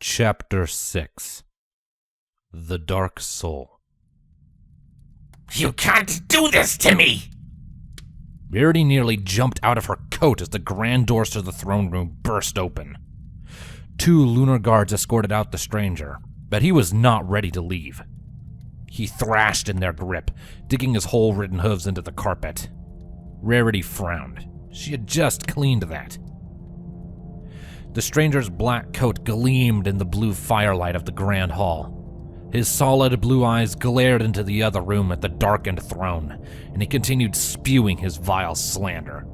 Chapter 6 The Dark Soul. You can't do this to me! Rarity nearly jumped out of her coat as the grand doors to the throne room burst open. 2 lunar guards escorted out the stranger, but he was not ready to leave. He thrashed in their grip, digging his hole-ridden hooves into the carpet. Rarity frowned. She had just cleaned that. The stranger's black coat gleamed in the blue firelight of the grand hall. His solid blue eyes glared into the other room at the darkened throne, and he continued spewing his vile slander.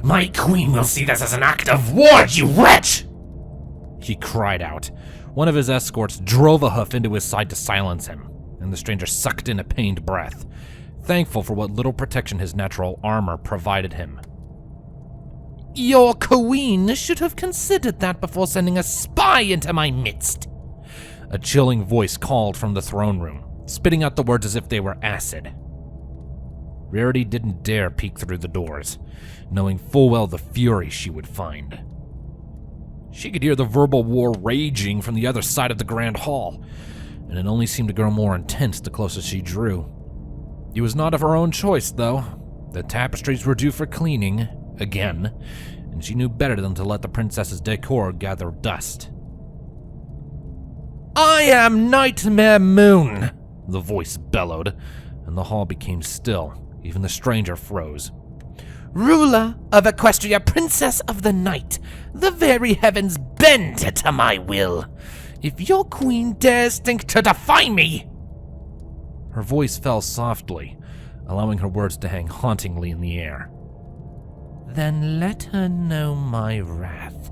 My queen will see this as an act of war, you wretch! He cried out. One of his escorts drove a hoof into his side to silence him, and the stranger sucked in a pained breath, thankful for what little protection his natural armor provided him. Your queen should have considered that before sending a spy into my midst. A chilling voice called from the throne room, spitting out the words as if they were acid. Rarity didn't dare peek through the doors, knowing full well the fury she would find. She could hear the verbal war raging from the other side of the grand hall, and it only seemed to grow more intense the closer she drew. It was not of her own choice, though. The tapestries were due for cleaning, again, and she knew better than to let the princess's decor gather dust. I am Nightmare Moon, the voice bellowed, and the hall became still. Even the stranger froze. Ruler of Equestria, Princess of the Night, the very heavens bend to my will. If your queen dares think to defy me... Her voice fell softly, allowing her words to hang hauntingly in the air. Then let her know my wrath.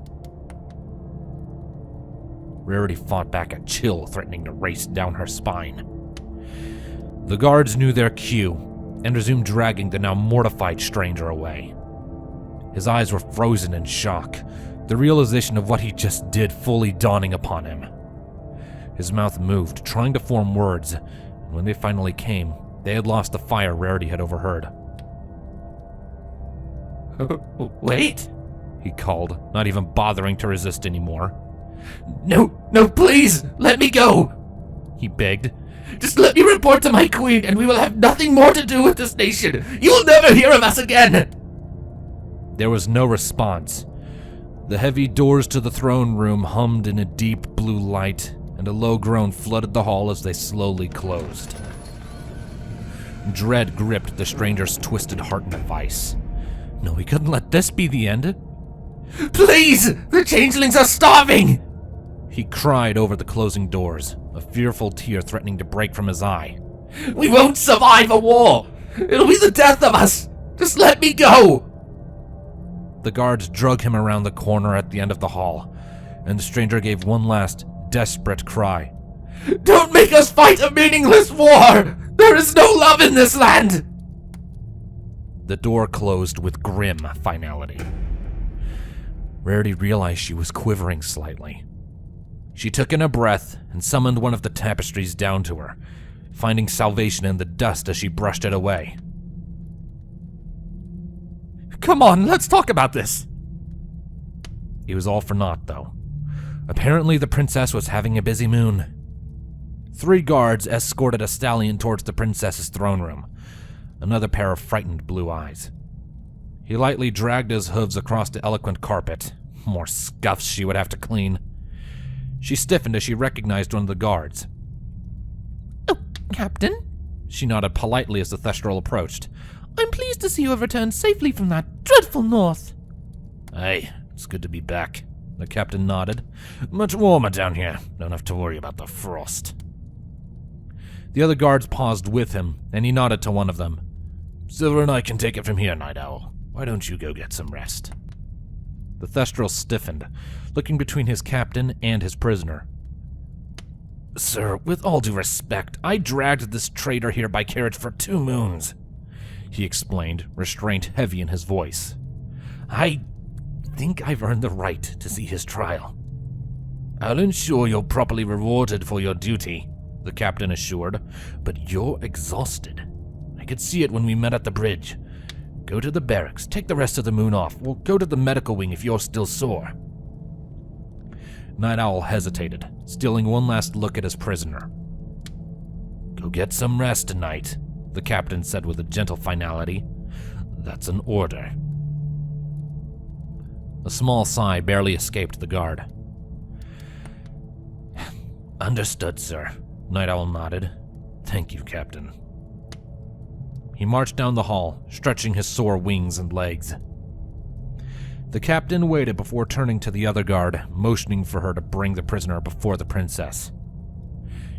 Rarity fought back a chill threatening to race down her spine. The guards knew their cue and resumed dragging the now mortified stranger away. His eyes were frozen in shock, the realization of what he just did fully dawning upon him. His mouth moved, trying to form words, and when they finally came, they had lost the fire Rarity had overheard. Wait, he called, not even bothering to resist anymore. No, please, let me go, he begged. Just let me report to my queen and we will have nothing more to do with this nation. You will never hear of us again. There was no response. The heavy doors to the throne room hummed in a deep blue light, and a low groan flooded the hall as they slowly closed. Dread gripped the stranger's twisted heart in a vice. No, he couldn't let this be the end. Please, the changelings are starving! He cried over the closing doors, a fearful tear threatening to break from his eye. We won't survive a war! It'll be the death of us! Just let me go! The guards drug him around the corner at the end of the hall, and the stranger gave one last, desperate cry. Don't make us fight a meaningless war! There is no love in this land! The door closed with grim finality. Rarity realized she was quivering slightly. She took in a breath and summoned one of the tapestries down to her, finding salvation in the dust as she brushed it away. Come on, let's talk about this. It was all for naught, though. Apparently the princess was having a busy moon. 3 guards escorted a stallion towards the princess's throne room, another pair of frightened blue eyes. He lightly dragged his hooves across the eloquent carpet. More scuffs she would have to clean. She stiffened as she recognized one of the guards. Oh, Captain? She nodded politely as the Thestral approached. I'm pleased to see you have returned safely from that dreadful north. Hey, it's good to be back. The captain nodded. Much warmer down here. Don't have to worry about the frost. The other guards paused with him, and he nodded to one of them. Silver and I can take it from here, Night Owl. Why don't you go get some rest? The Thestral stiffened, looking between his captain and his prisoner. Sir, with all due respect, I dragged this traitor here by carriage for 2 moons, he explained, restraint heavy in his voice. I think I've earned the right to see his trial. I'll ensure you're properly rewarded for your duty, the captain assured, but you're exhausted. I could see it when we met at the bridge. Go to the barracks, take the rest of the moon off. We'll go to the medical wing if you're still sore. Night Owl hesitated, stealing one last look at his prisoner. "Go get some rest tonight," the captain said with a gentle finality. "That's an order." A small sigh barely escaped the guard. "Understood, sir," Night Owl nodded. "Thank you, Captain." He marched down the hall, stretching his sore wings and legs. The captain waited before turning to the other guard, motioning for her to bring the prisoner before the princess.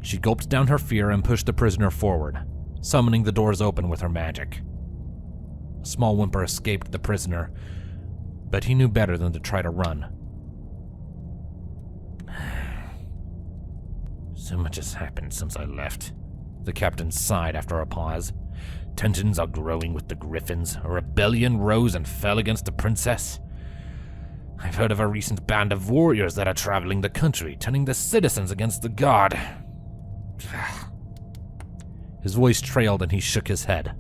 She gulped down her fear and pushed the prisoner forward, summoning the doors open with her magic. A small whimper escaped the prisoner, but he knew better than to try to run. "So much has happened since I left," the captain sighed after a pause. "Tensions are growing with the Griffins. A rebellion rose and fell against the princess. I've heard of a recent band of warriors that are traveling the country, turning the citizens against the guard." His voice trailed and he shook his head.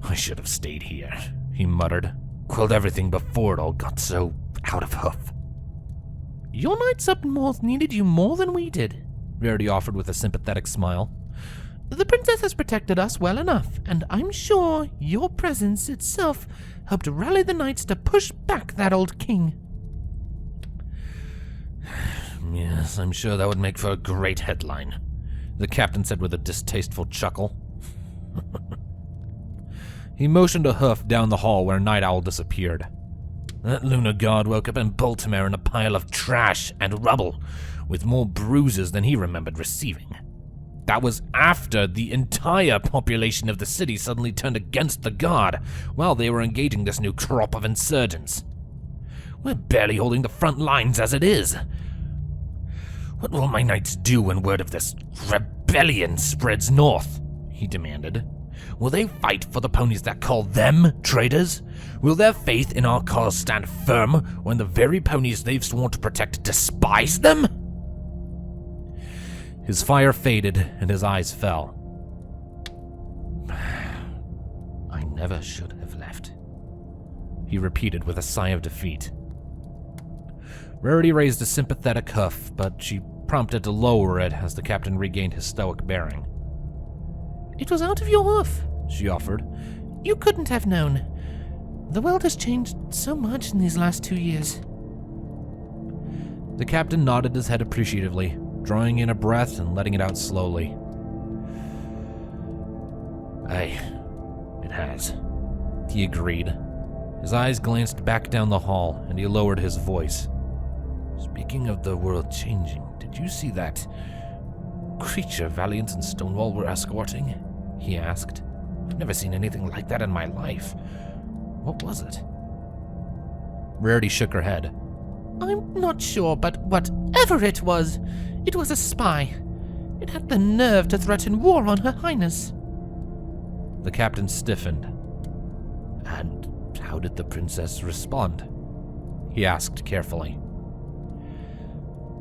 "I should have stayed here," he muttered. "Quelled everything before it all got so out of hoof." "Your knights up north needed you more than we did," Verity offered with a sympathetic smile. "The princess has protected us well enough, and I'm sure your presence itself helped rally the knights to push back that old king." "Yes, I'm sure that would make for a great headline," the captain said with a distasteful chuckle. He motioned a hoof down the hall where Night Owl disappeared. "That lunar god woke up in Baltimore in a pile of trash and rubble, with more bruises than he remembered receiving. That was after the entire population of the city suddenly turned against the guard while they were engaging this new crop of insurgents. We're barely holding the front lines as it is. What will my knights do when word of this rebellion spreads north?" he demanded. "Will they fight for the ponies that call them traitors? Will their faith in our cause stand firm when the very ponies they've sworn to protect despise them?" His fire faded and his eyes fell. "I never should have left," he repeated with a sigh of defeat. Rarity raised a sympathetic hoof, but she prompted to lower it as the captain regained his stoic bearing. "It was out of your hoof," she offered. "You couldn't have known. The world has changed so much in these last 2 years." The captain nodded his head appreciatively, drawing in a breath and letting it out slowly. It has," he agreed. His eyes glanced back down the hall, and he lowered his voice. "Speaking of the world changing, did you see that creature Valiant and Stonewall were escorting?" he asked. "I've never seen anything like that in my life. What was it?" Rarity shook her head. "I'm not sure, but whatever it was a spy. It had the nerve to threaten war on Her Highness." The captain stiffened. "And how did the princess respond?" he asked carefully.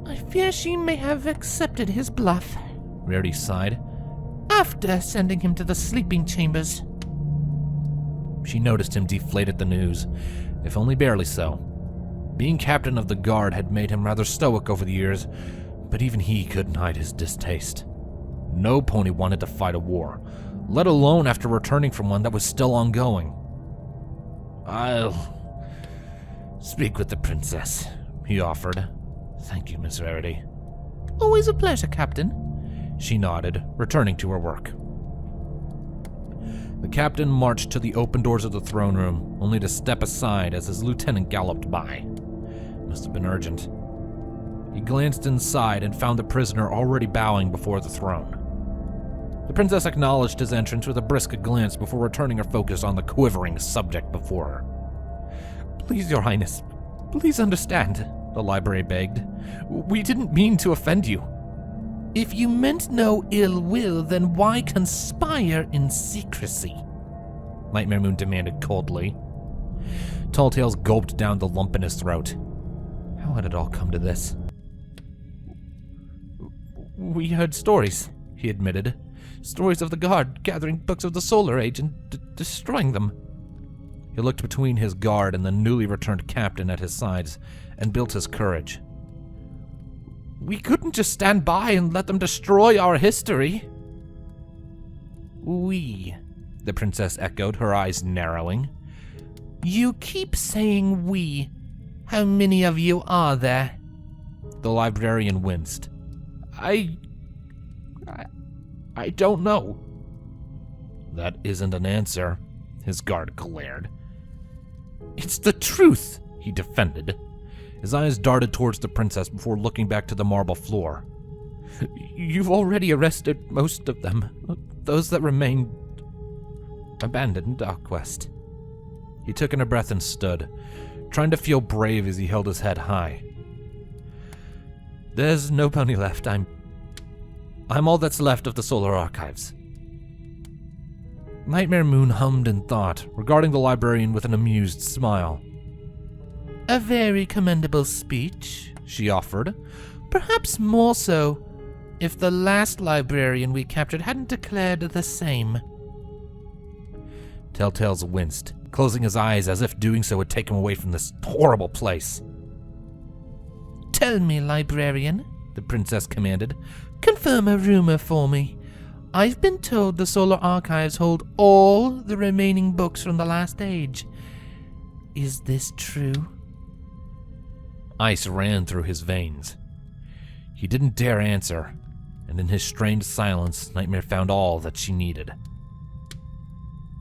"I fear she may have accepted his bluff," Rarity sighed. "after sending him to the sleeping chambers." She noticed him deflate at the news, if only barely so. Being captain of the guard had made him rather stoic over the years, but even he couldn't hide his distaste. No pony wanted to fight a war, let alone after returning from one that was still ongoing. "I'll speak with the princess," he offered. "Thank you, Miss Rarity." "Always a pleasure, Captain." She nodded, returning to her work. The captain marched to the open doors of the throne room, only to step aside as his lieutenant galloped by. Must have been urgent. He glanced inside and found the prisoner already bowing before the throne. The princess acknowledged his entrance with a brisk glance before returning her focus on the quivering subject before her. "Please, Your Highness, please understand," the library begged. "We didn't mean to offend you." "If you meant no ill will, then why conspire in secrecy?" Nightmare Moon demanded coldly. Tall Tales gulped down the lump in his throat. How had it all come to this? "We heard stories," he admitted. "Stories of the guard gathering books of the Solar Age and destroying them." He looked between his guard and the newly returned captain at his sides and built his courage. We couldn't just stand by and let them destroy our history. We, the princess echoed, her eyes narrowing. You keep saying we. How many of you are there? The librarian winced. I don't know. That isn't an answer, his guard glared. It's the truth, he defended. His eyes darted towards the princess before looking back to the marble floor. You've already arrested most of them. Those that remain abandoned our quest. He took in a breath and stood, trying to feel brave as he held his head high. There's no pony left. I'm all that's left of the Solar Archives. Nightmare Moon hummed in thought, regarding the librarian with an amused smile. A very commendable speech, she offered. Perhaps more so if the last librarian we captured hadn't declared the same. Telltales winced, closing his eyes as if doing so would take him away from this horrible place. Tell me, librarian, the princess commanded. Confirm a rumor for me. I've been told the Solar Archives hold all the remaining books from the last age. Is this true? Ice ran through his veins. He didn't dare answer, and in his strained silence, Nightmare found all that she needed.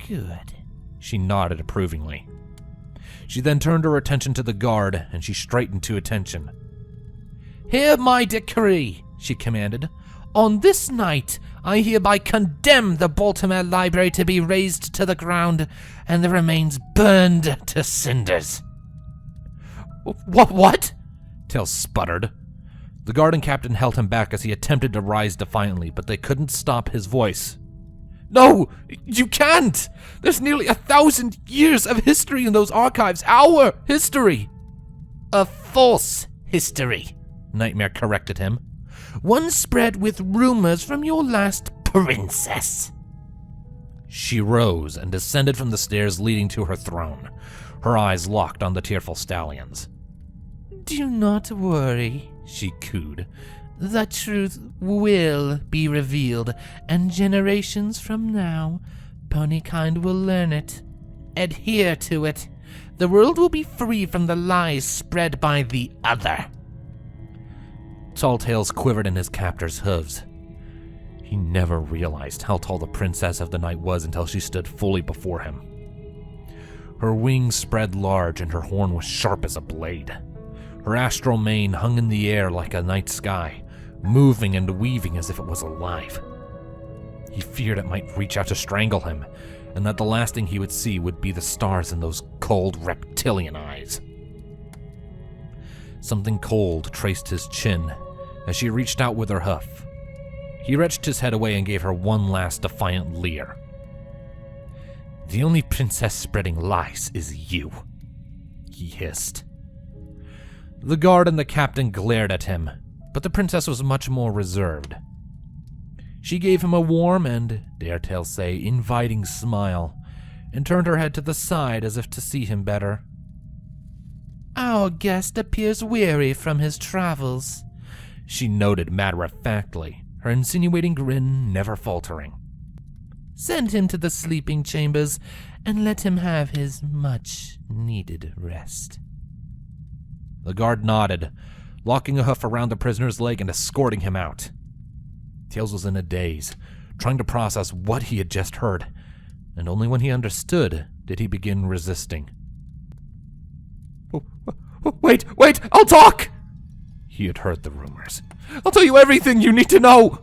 Good. She nodded approvingly. She then turned her attention to the guard, and she straightened to attention. Hear my decree, she commanded. On this night, I hereby condemn the Baltimore Library to be razed to the ground and the remains burned to cinders. What? Tales sputtered. The guard and captain held him back as he attempted to rise defiantly, but they couldn't stop his voice. No, you can't! There's nearly 1,000 years of history in those archives. Our history! A false history, Nightmare corrected him. One spread with rumors from your last princess. She rose and descended from the stairs leading to her throne, her eyes locked on the tearful stallions. Do not worry, she cooed. The truth will be revealed, and generations from now, ponykind will learn it. Adhere to it. The world will be free from the lies spread by the other. Tall Tales quivered in his captor's hooves. He never realized how tall the Princess of the Night was until she stood fully before him. Her wings spread large and her horn was sharp as a blade. Her astral mane hung in the air like a night sky, moving and weaving as if it was alive. He feared it might reach out to strangle him, and that the last thing he would see would be the stars in those cold reptilian eyes. Something cold traced his chin as she reached out with her hoof. He wrenched his head away and gave her one last defiant leer. The only princess spreading lies is you, he hissed. The guard and the captain glared at him, but the princess was much more reserved. She gave him a warm and, dare tales say, inviting smile, and turned her head to the side as if to see him better. Our guest appears weary from his travels, she noted matter-of-factly, her insinuating grin never faltering. Send him to the sleeping chambers and let him have his much-needed rest. The guard nodded, locking a hoof around the prisoner's leg and escorting him out. Tails was in a daze, trying to process what he had just heard, and only when he understood did he begin resisting. Wait, I'll talk! He had heard the rumors. I'll tell you everything you need to know!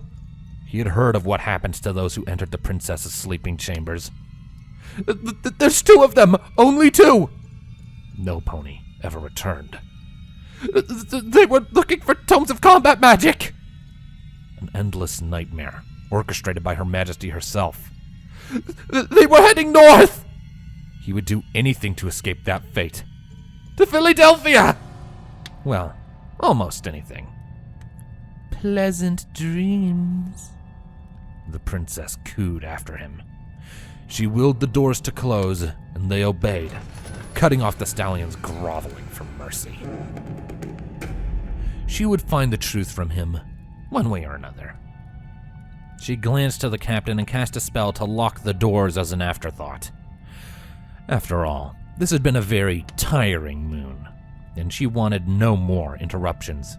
He had heard of what happens to those who entered the princess's sleeping chambers. There's 2 of them! Only 2! No pony ever returned. They were looking for tomes of combat magic! An endless nightmare, orchestrated by Her Majesty herself. They were heading north! He would do anything to escape that fate. To Philadelphia! Well, almost anything. Pleasant dreams. The princess cooed after him. She willed the doors to close, and they obeyed, cutting off the stallions groveling for mercy. she would find the truth from him, one way or another. She glanced to the captain and cast a spell to lock the doors as an afterthought. After all, this had been a very tiring moon, and she wanted no more interruptions.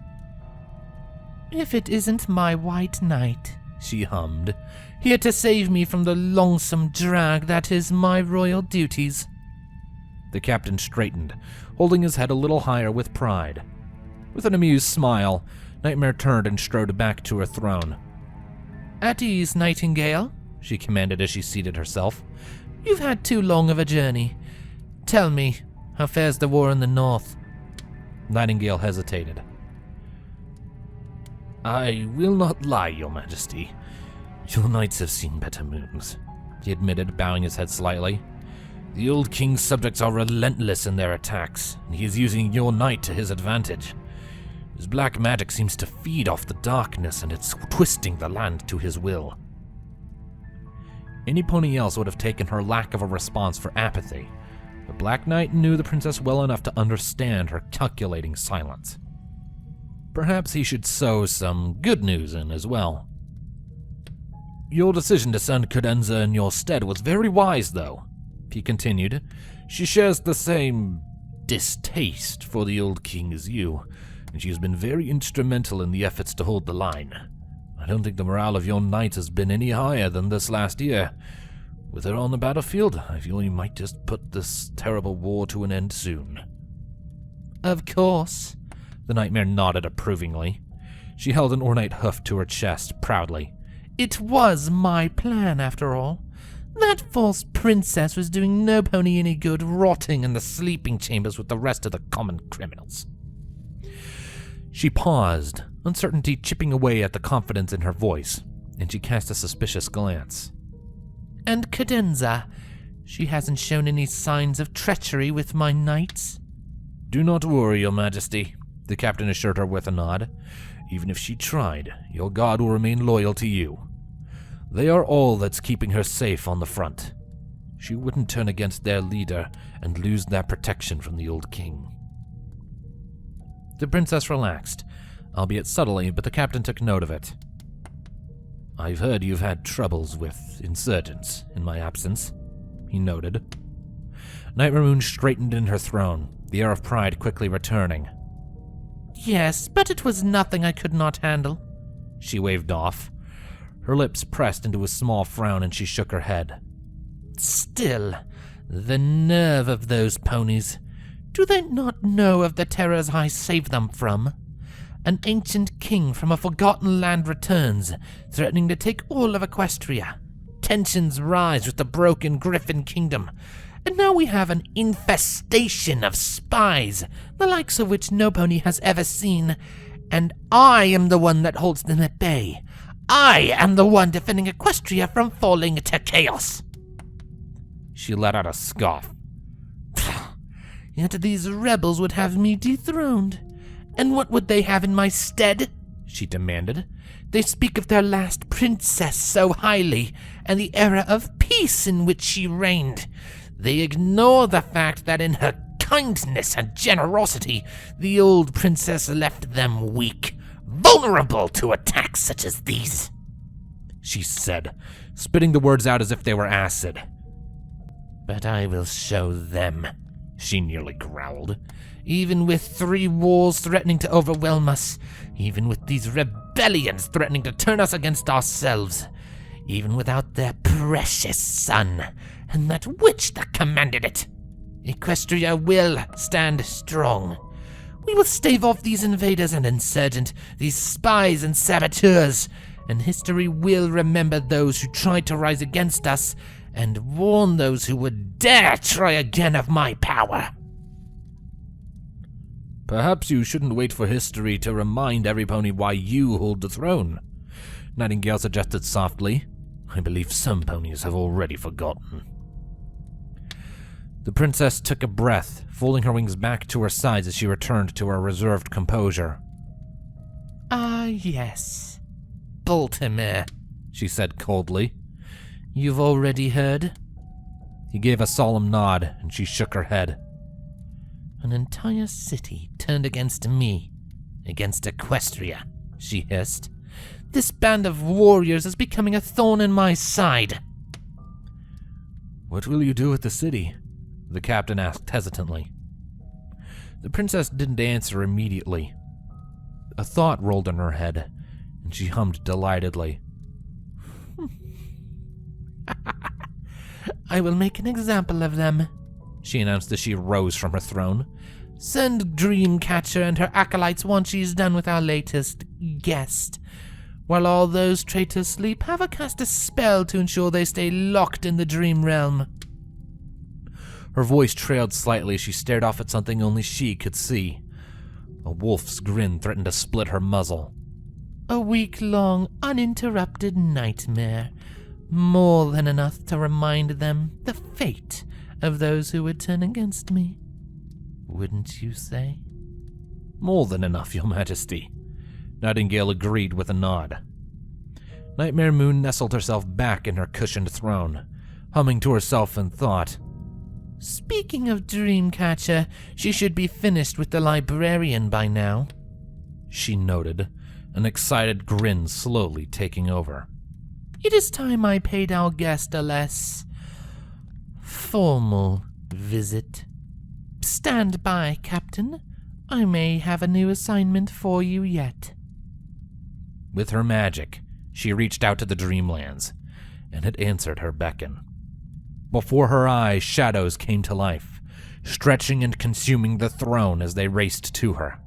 "If it isn't my white knight," she hummed, "here to save me from the longsome drag that is my royal duties." The captain straightened, holding his head a little higher with pride. With an amused smile, Nightmare turned and strode back to her throne. "At ease, Nightingale," she commanded as she seated herself. "You've had too long of a journey. Tell me, how fares the war in the north?" Nightingale hesitated. "I will not lie, Your Majesty. Your knights have seen better moons," he admitted, bowing his head slightly. "The old king's subjects are relentless in their attacks, and he is using your knight to his advantage. His black magic seems to feed off the darkness, and it's twisting the land to his will." Any pony else would have taken her lack of a response for apathy, but Black Knight knew the princess well enough to understand her calculating silence. Perhaps he should sow some good news in as well. "Your decision to send Cadenza in your stead was very wise, though," he continued. "She shares the same distaste for the old king as you, and she has been very instrumental in the efforts to hold the line. I don't think the morale of your knight has been any higher than this last year. With her on the battlefield, I feel you might just put this terrible war to an end soon." "Of course." The Nightmare nodded approvingly. She held an ornate hoof to her chest, proudly. "It was my plan, after all. That false princess was doing no pony any good rotting in the sleeping chambers with the rest of the common criminals." She paused, uncertainty chipping away at the confidence in her voice, and she cast a suspicious glance. "And Cadenza, she hasn't shown any signs of treachery with my knights?" "Do not worry, Your Majesty," the captain assured her with a nod. "Even if she tried, your guard will remain loyal to you. They are all that's keeping her safe on the front. She wouldn't turn against their leader and lose that protection from the old king." The princess relaxed, albeit subtly, but the captain took note of it. "I've heard you've had troubles with insurgents in my absence," he noted. Nightmare Moon straightened in her throne, the air of pride quickly returning. "Yes, but it was nothing I could not handle," she waved off. Her lips pressed into a small frown and she shook her head. "Still, the nerve of those ponies. Do they not know of the terrors I saved them from? An ancient king from a forgotten land returns, threatening to take all of Equestria. Tensions rise with the broken Griffin Kingdom, and now we have an infestation of spies, the likes of which no pony has ever seen, and I am the one that holds them at bay. I am the one defending Equestria from falling to chaos." She let out a scoff. "Yet these rebels would have me dethroned. And what would they have in my stead?" she demanded. "They speak of their last princess so highly, and the era of peace in which she reigned. They ignore the fact that in her kindness and generosity, the old princess left them weak, vulnerable to attacks such as these," she said, spitting the words out as if they were acid. "But I will show them," she nearly growled. "Even with 3 wars threatening to overwhelm us, even with these rebellions threatening to turn us against ourselves, even without their precious son and that witch that commanded it, Equestria will stand strong. We will stave off these invaders and insurgent, these spies and saboteurs, and history will remember those who tried to rise against us and warn those who would dare try again of my power." "Perhaps you shouldn't wait for history to remind every pony why you hold the throne," Nightingale suggested softly. "I believe some ponies have already forgotten." The princess took a breath, folding her wings back to her sides as she returned to her reserved composure. "Ah, yes. Baltimore," she said coldly. "You've already heard?" He gave a solemn nod, and she shook her head. "An entire city turned against me, against Equestria, she hissed. This band of warriors is becoming a thorn in my side. What will you do with the city? The captain asked hesitantly. The princess didn't answer immediately. A thought rolled in her head, and she hummed delightedly. I will make an example of them, she announced as she rose from her throne. Send Dreamcatcher and her acolytes once she's done with our latest guest. While all those traitors sleep, have her cast a spell to ensure they stay locked in the dream realm. Her voice trailed slightly as she stared off at something only she could see. A wolf's grin threatened to split her muzzle. A week-long, uninterrupted nightmare. More than enough to remind them the fate of those who would turn against me. Wouldn't you say? More than enough, Your Majesty. Nightingale agreed with a nod. Nightmare Moon nestled herself back in her cushioned throne, humming to herself in thought. Speaking of Dreamcatcher, she should be finished with the librarian by now, she noted, an excited grin slowly taking over. It is time I paid our guest a less formal visit. Stand by, Captain. I may have a new assignment for you yet. With her magic, she reached out to the Dreamlands, and it answered her beckon. Before her eyes, shadows came to life, stretching and consuming the throne as they raced to her.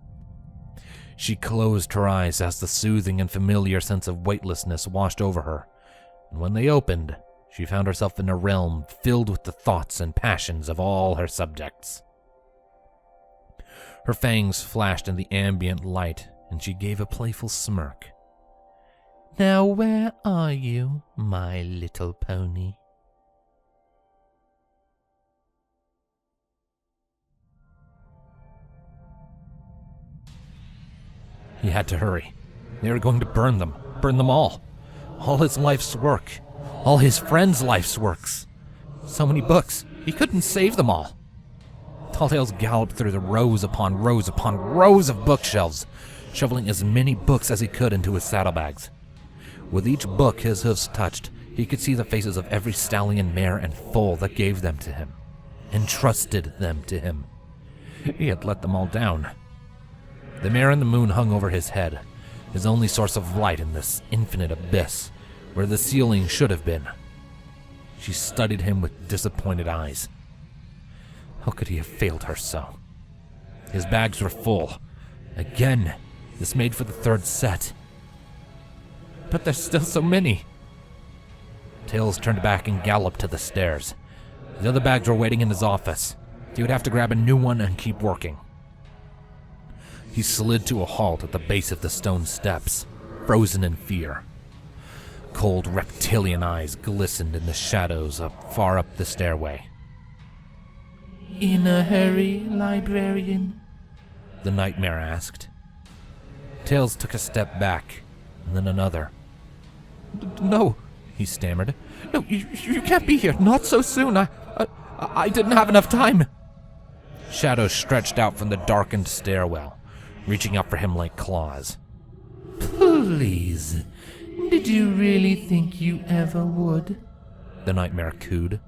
She closed her eyes as the soothing and familiar sense of weightlessness washed over her, and when they opened, she found herself in a realm filled with the thoughts and passions of all her subjects. Her fangs flashed in the ambient light, and she gave a playful smirk. Now where are you, my little pony? He had to hurry. They were going to burn them all. All his life's work. All his friends' life's works. So many books, he couldn't save them all. Talltales galloped through the rows upon rows of bookshelves, shoveling as many books as he could into his saddlebags. With each book his hoofs touched, he could see the faces of every stallion, mare, and foal that gave them to him, entrusted them to him. He had let them all down. The mare and the moon hung over his head, his only source of light in this infinite abyss, where the ceiling should have been. She studied him with disappointed eyes. How could he have failed her so? His bags were full. Again, this made for the third set. But there's still so many. Tails turned back and galloped to the stairs. The other bags were waiting in his office. He would have to grab a new one and keep working. He slid to a halt at the base of the stone steps, frozen in fear. Cold reptilian eyes glistened in the shadows far up the stairway. In a hurry, librarian? The nightmare asked. Tails took a step back, and then another. No, he stammered. No, you can't be here. Not so soon. I didn't have enough time. Shadows stretched out from the darkened stairwell, reaching out for him like claws. Please, did you really think you ever would? The nightmare cooed.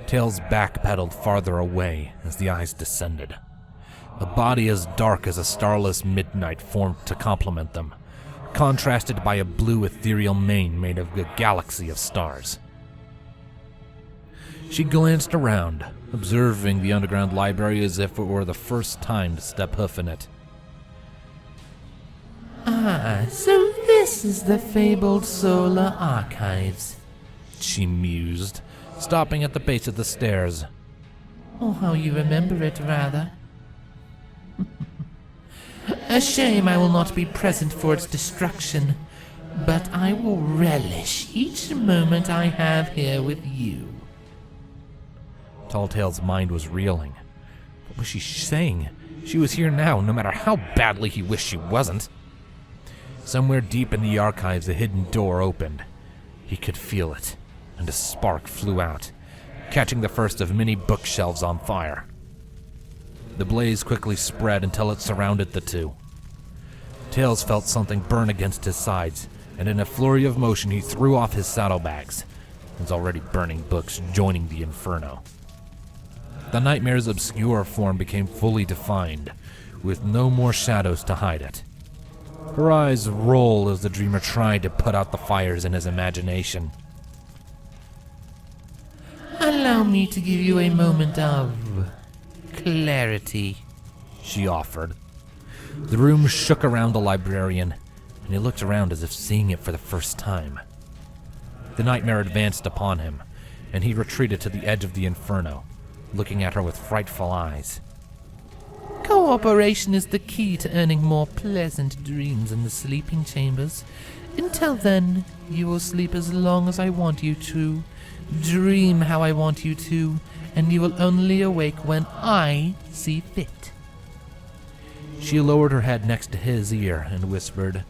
Tails backpedaled farther away as the eyes descended. A body as dark as a starless midnight formed to complement them, contrasted by a blue ethereal mane made of a galaxy of stars. She glanced around, observing the underground library as if it were the first time to step hoof in it. Ah, so this is the fabled Solar Archives, she mused, stopping at the base of the stairs. Oh, how you remember it, rather. A shame I will not be present for its destruction, but I will relish each moment I have here with you. Talltale's mind was reeling. What was she saying? She was here now, no matter how badly he wished she wasn't. Somewhere deep in the archives, a hidden door opened. He could feel it, and a spark flew out, catching the first of many bookshelves on fire. The blaze quickly spread until it surrounded the two. Tails felt something burn against his sides, and in a flurry of motion he threw off his saddlebags, his already burning books joining the inferno. The nightmare's obscure form became fully defined, with no more shadows to hide it. Her eyes rolled as the dreamer tried to put out the fires in his imagination. Allow me to give you a moment of clarity, she offered. The room shook around the librarian, and he looked around as if seeing it for the first time. The nightmare advanced upon him, and he retreated to the edge of the inferno, looking at her with frightful eyes. Cooperation is the key to earning more pleasant dreams in the sleeping chambers. Until then, you will sleep as long as I want you to, dream how I want you to, and you will only awake when I see fit. She lowered her head next to his ear and whispered,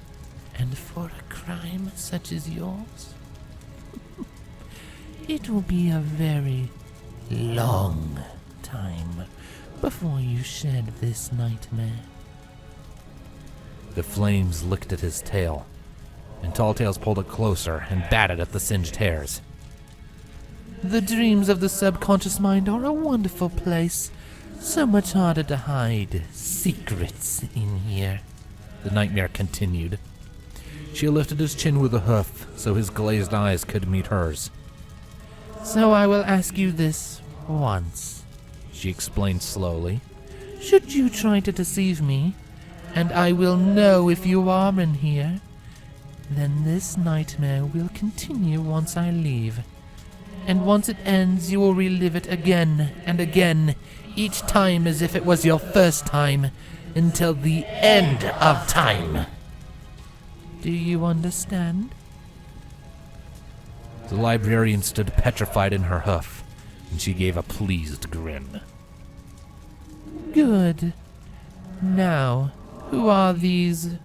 And for a crime such as yours, it will be a very long time before you shed this nightmare. The flames licked at his tail, and Tall Tales pulled it closer and batted at the singed hairs. The dreams of the subconscious mind are a wonderful place. So much harder to hide secrets in here, the nightmare continued. She lifted his chin with a hoof so his glazed eyes could meet hers. So I will ask you this once, she explained slowly. Should you try to deceive me, and I will know if you are in here, then this nightmare will continue once I leave. And once it ends, you will relive it again and again, each time as if it was your first time, until the end of time. Do you understand? The librarian stood petrified in her hoof, and she gave a pleased grin. Good. Now, who are these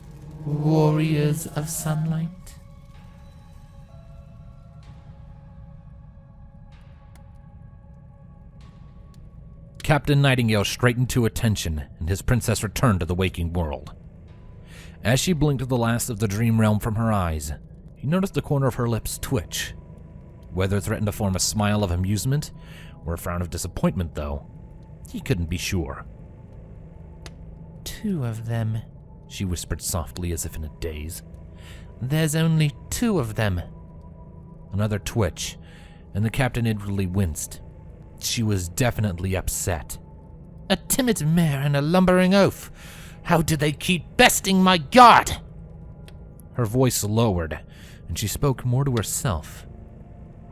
warriors of sunlight? Captain Nightingale straightened to attention, and his princess returned to the waking world. As she blinked the last of the dream realm from her eyes, he noticed the corner of her lips twitch. Whether it threatened to form a smile of amusement or a frown of disappointment, though, he couldn't be sure. 2 of them, she whispered softly as if in a daze. There's only 2 of them. Another twitch, and the captain inwardly winced. She was definitely upset. A timid mare and a lumbering oaf. How do they keep besting my guard? Her voice lowered, and she spoke more to herself.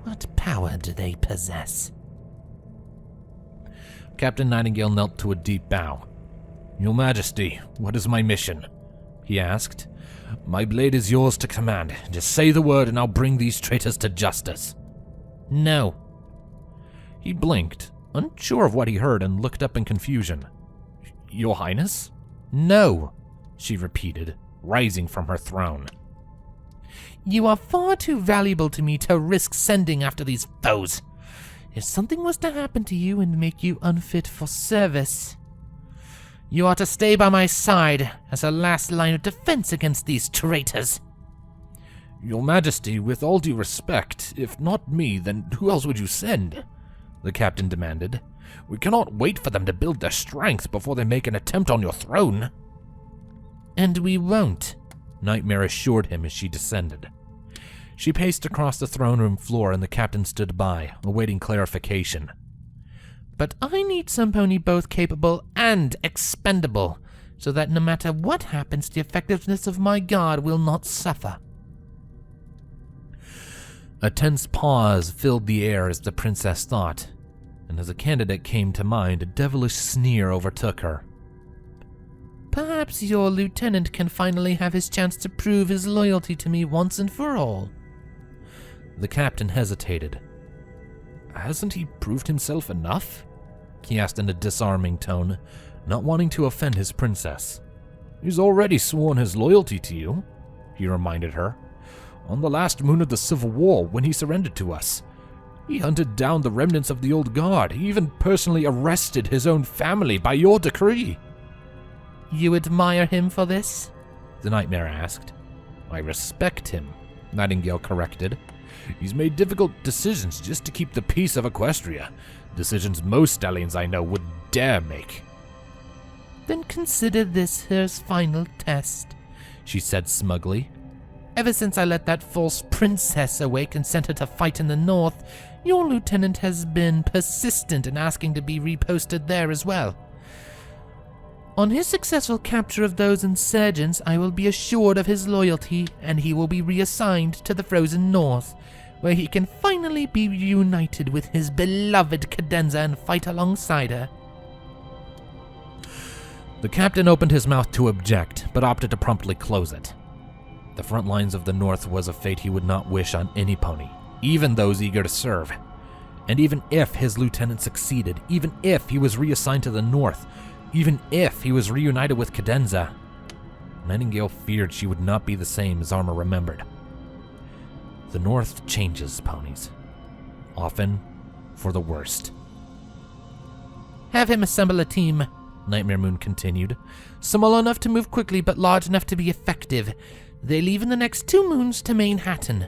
What power do they possess? Captain Nightingale knelt to a deep bow. Your Majesty, what is my mission? He asked. My blade is yours to command. Just say the word and I'll bring these traitors to justice. No. He blinked, unsure of what he heard, and looked up in confusion. Your Highness? No, she repeated, rising from her throne. You are far too valuable to me to risk sending after these foes. If something was to happen to you and make you unfit for service, you are to stay by my side as a last line of defense against these traitors. Your Majesty, with all due respect, if not me, then who else would you send? The captain demanded. We cannot wait for them to build their strength before they make an attempt on your throne. And we won't, Nightmare assured him as she descended. She paced across the throne room floor and the captain stood by, awaiting clarification. But I need somebody both capable and expendable, so that no matter what happens, the effectiveness of my guard will not suffer. A tense pause filled the air as the princess thought, and as a candidate came to mind, a devilish sneer overtook her. Perhaps your lieutenant can finally have his chance to prove his loyalty to me once and for all. The captain hesitated. Hasn't he proved himself enough? He asked in a disarming tone, not wanting to offend his princess. He's already sworn his loyalty to you, he reminded her. On the last moon of the Civil War, when he surrendered to us, he hunted down the remnants of the old guard. He even personally arrested his own family by your decree. You admire him for this? the Nightmare asked. I respect him, Nightingale corrected. He's made difficult decisions just to keep the peace of Equestria. Decisions most stallions I know would dare make. Then consider this his final test, she said smugly. Ever since I let that false princess awake and sent her to fight in the north, your lieutenant has been persistent in asking to be reposted there as well. On his successful capture of those insurgents, I will be assured of his loyalty, and he will be reassigned to the frozen north, where he can finally be reunited with his beloved Cadenza and fight alongside her. The captain opened his mouth to object, but opted to promptly close it. The front lines of the north was a fate he would not wish on any pony, even those eager to serve. And even if his lieutenant succeeded, even if he was reassigned to the north, even if he was reunited with Cadenza, Nightingale feared she would not be the same as Armor remembered. The north changes ponies, often for the worst. Have him assemble a team, Nightmare Moon continued. Small enough to move quickly, but large enough to be effective. They leave in the next 2 moons to Manhattan.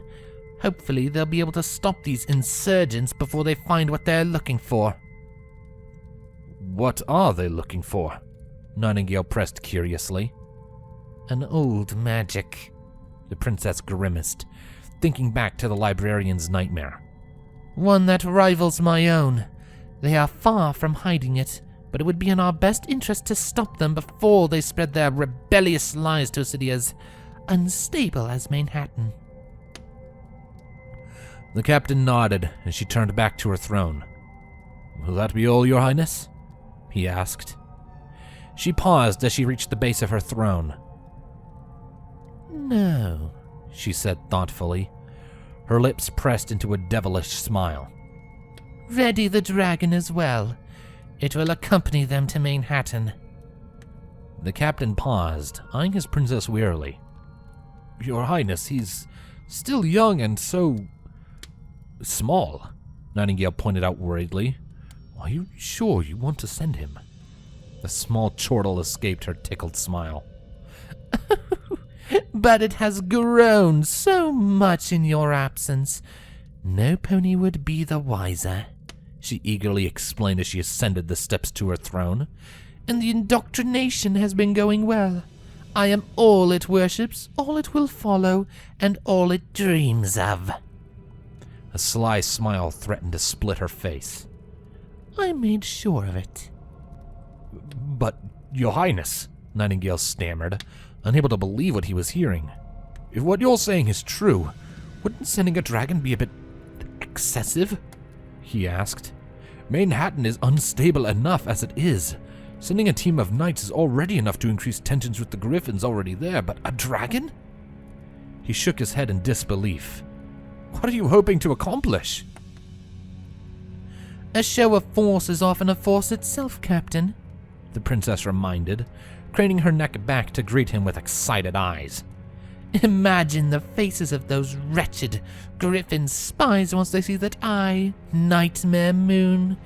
Hopefully, they'll be able to stop these insurgents before they find what they're looking for. What are they looking for? Nightingale pressed curiously. An old magic, the princess grimaced, thinking back to the librarian's nightmare. One that rivals my own. They are far from hiding it, but it would be in our best interest to stop them before they spread their rebellious lies to a city as unstable as Manhattan. The captain nodded, and she turned back to her throne. Will that be all, Your Highness? He asked. She paused as she reached the base of her throne. No, she said thoughtfully, her lips pressed into a devilish smile. Ready the dragon as well. It will accompany them to Manhattan. The captain paused, eyeing his princess wearily. Your Highness, he's still young and so small, Nightingale pointed out worriedly. Are you sure you want to send him? The small chortle escaped her tickled smile. But it has grown so much in your absence. No pony would be the wiser, she eagerly explained as she ascended the steps to her throne. And the indoctrination has been going well. I am all it worships, all it will follow, and all it dreams of. A sly smile threatened to split her face. I made sure of it. But, Your Highness, Nightingale stammered, unable to believe what he was hearing. If what you're saying is true, wouldn't sending a dragon be a bit excessive? He asked. Manhattan is unstable enough as it is. Sending a team of knights is already enough to increase tensions with the griffins already there, but a dragon? He shook his head in disbelief. What are you hoping to accomplish? A show of force is often a force itself, Captain, the princess reminded, craning her neck back to greet him with excited eyes. Imagine the faces of those wretched griffin spies once they see that I, Nightmare Moon,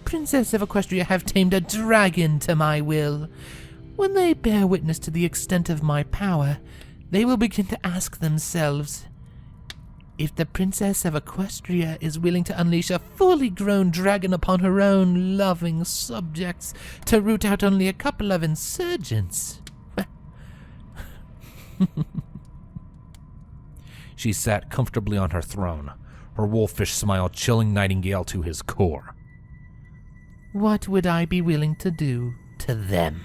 Princess of Equestria, have tamed a dragon to my will. When they bear witness to the extent of my power, they will begin to ask themselves, if the Princess of Equestria is willing to unleash a fully grown dragon upon her own loving subjects to root out only a couple of insurgents. She sat comfortably on her throne, her wolfish smile chilling Nightingale to his core. What would I be willing to do to them?